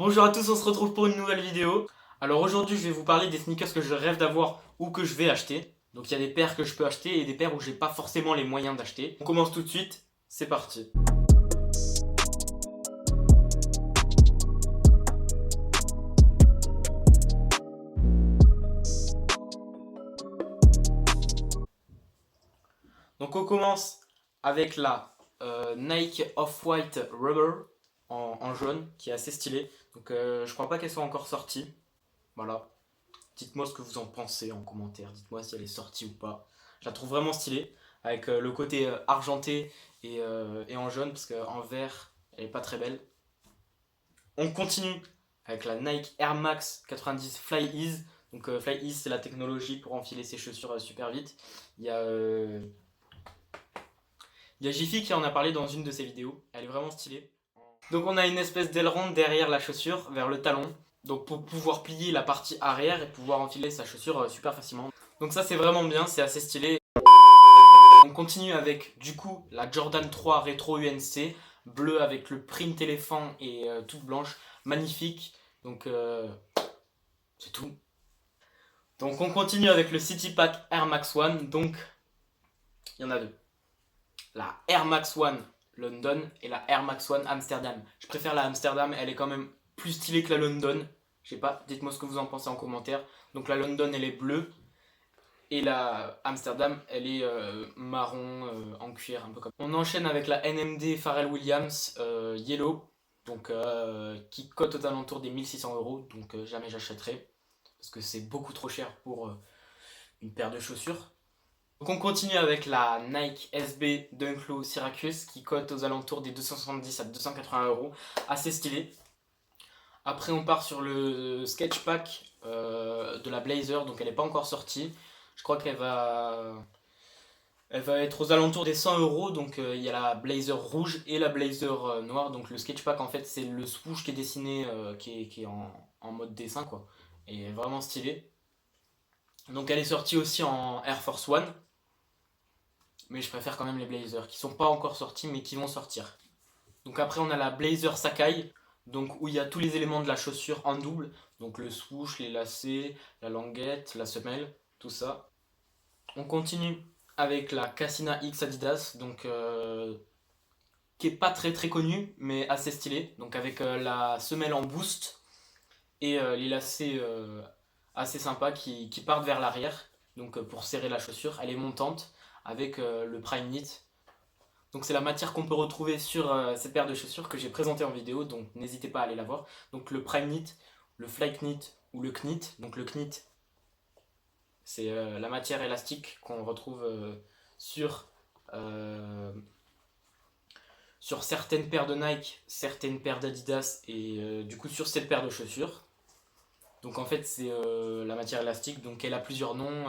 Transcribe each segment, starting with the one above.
Bonjour à tous, on se retrouve pour une nouvelle vidéo. Alors aujourd'hui je vais vous parler des sneakers que je rêve d'avoir ou que je vais acheter. Donc il y a des paires que je peux acheter et des paires où j'ai pas forcément les moyens d'acheter. On commence tout de suite, c'est parti. Donc on commence avec la Nike Off-White Rubber en jaune qui est assez stylée. Donc je crois pas qu'elle soit encore sortie. Voilà. Dites-moi ce que vous en pensez en commentaire. Dites-moi si elle est sortie ou pas. Je la trouve vraiment stylée. Avec le côté argenté et en jaune. Parce qu'en vert, elle est pas très belle. On continue avec la Nike Air Max 90 Fly Ease. Donc Fly Ease, c'est la technologie pour enfiler ses chaussures super vite. Il y a Jiffy qui en a parlé dans une de ses vidéos. Elle est vraiment stylée. Donc on a une espèce d'aileron derrière la chaussure, vers le talon. Donc pour pouvoir plier la partie arrière et pouvoir enfiler sa chaussure super facilement. Donc ça c'est vraiment bien, c'est assez stylé. On continue avec du coup la Jordan 3 Retro UNC, bleue avec le print éléphant et toute blanche, magnifique. Donc c'est tout. Donc on continue avec le City Pack Air Max One, donc il y en a deux. La Air Max One London et la Air Max One Amsterdam. Je préfère la Amsterdam, elle est quand même plus stylée que la London. Je sais pas, dites-moi ce que vous en pensez en commentaire. Donc la London elle est bleue et la Amsterdam elle est marron en cuir un peu comme. On enchaîne avec la NMD Pharrell Williams Yellow, donc qui cote aux alentours des 1600 €, donc jamais j'achèterai parce que c'est beaucoup trop cher pour une paire de chaussures. Donc on continue avec la Nike SB Dunk Low Syracuse qui cote aux alentours des 270 à 280 €, assez stylé. Après on part sur le sketch pack de la Blazer, donc elle n'est pas encore sortie. Je crois elle va être aux alentours des 100 €, donc il y a la Blazer rouge et la Blazer noire. Donc le sketch pack en fait c'est le swoosh qui est dessiné, qui est en mode dessin quoi, et vraiment stylé. Donc elle est sortie aussi en Air Force One. Mais je préfère quand même les Blazers qui sont pas encore sortis mais qui vont sortir. Donc après on a la Blazer Sakai, donc où il y a tous les éléments de la chaussure en double, donc le swoosh, les lacets, la languette, la semelle, tout ça. On continue avec la Cassina X Adidas, donc qui est pas très connue mais assez stylée, donc avec la semelle en boost et les lacets assez sympas qui partent vers l'arrière, donc pour serrer la chaussure. Elle est montante avec le Prime Knit. Donc c'est la matière qu'on peut retrouver sur cette paire de chaussures que j'ai présentée en vidéo, donc n'hésitez pas à aller la voir. Donc le Prime Knit, le Fly Knit ou le Knit. Donc le Knit, c'est la matière élastique qu'on retrouve euh, sur certaines paires de Nike, certaines paires d'Adidas et du coup sur cette paire de chaussures. Donc en fait c'est la matière élastique, donc elle a plusieurs noms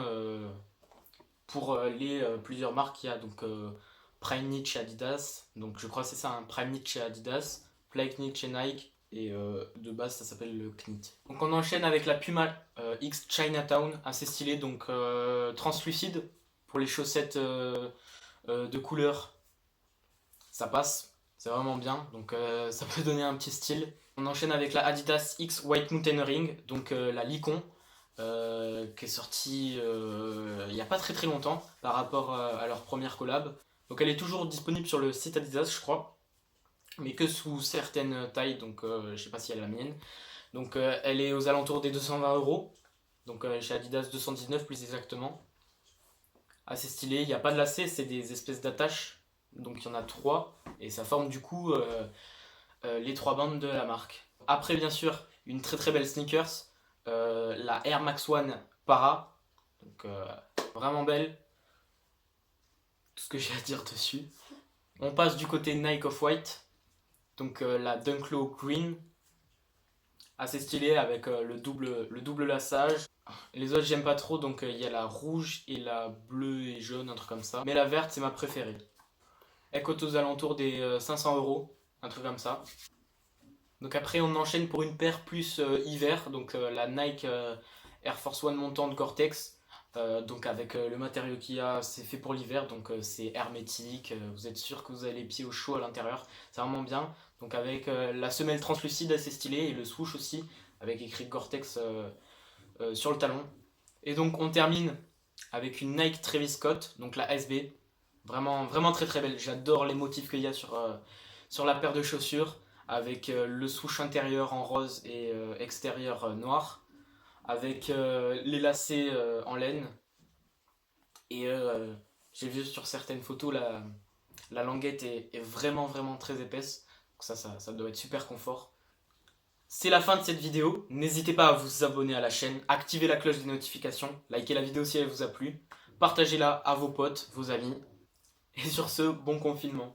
pour les plusieurs marques qu'il y a. Donc Prime Knit chez Adidas, donc je crois que c'est ça, un Prime Knit chez Adidas, Fly Knit chez Nike, et de base ça s'appelle le Knit. Donc on enchaîne avec la Puma X Chinatown, assez stylé, donc translucide pour les chaussettes de couleur, ça passe, c'est vraiment bien, donc ça peut donner un petit style. On enchaîne avec la Adidas X White Mountaineering, donc la Licon, qui est sortie il n'y a pas très longtemps par rapport à leur première collab. Donc elle est toujours disponible sur le site Adidas je crois, mais que sous certaines tailles, donc je sais pas si elle est la mienne. Donc elle est aux alentours des 220 €, donc chez Adidas 219 plus exactement. Assez stylé, il n'y a pas de lacets, c'est des espèces d'attaches, donc il y en a 3 et ça forme du coup les 3 bandes de la marque. Après bien sûr une très belle sneakers, la Air Max One Para, donc vraiment belle, tout ce que j'ai à dire dessus. On passe du côté Nike Off-White, donc la Dunk Low Green, assez stylée avec le double laçage. Les autres j'aime pas trop, donc il y a la rouge et la bleue et jaune, un truc comme ça. Mais la verte c'est ma préférée. Elle coûte aux alentours des 500 €, un truc comme ça. Donc après on enchaîne pour une paire plus hiver, donc la Nike Air Force One montante Gore-Tex. Donc avec le matériau qu'il y a, c'est fait pour l'hiver, donc c'est hermétique, vous êtes sûr que vous avez les pieds au chaud à l'intérieur, c'est vraiment bien. Donc avec la semelle translucide assez stylée et le swoosh aussi, avec écrit Gore-Tex sur le talon. Et donc on termine avec une Nike Travis Scott, donc la SB, vraiment, vraiment très très belle. J'adore les motifs qu'il y a sur la paire de chaussures, avec le swoosh intérieur en rose et extérieur noir, avec les lacets en laine. Et j'ai vu sur certaines photos, la languette est vraiment vraiment très épaisse. Donc ça doit être super confort. C'est la fin de cette vidéo. N'hésitez pas à vous abonner à la chaîne, activer la cloche des notifications, likez la vidéo si elle vous a plu, partagez-la à vos potes, vos amis. Et sur ce, bon confinement.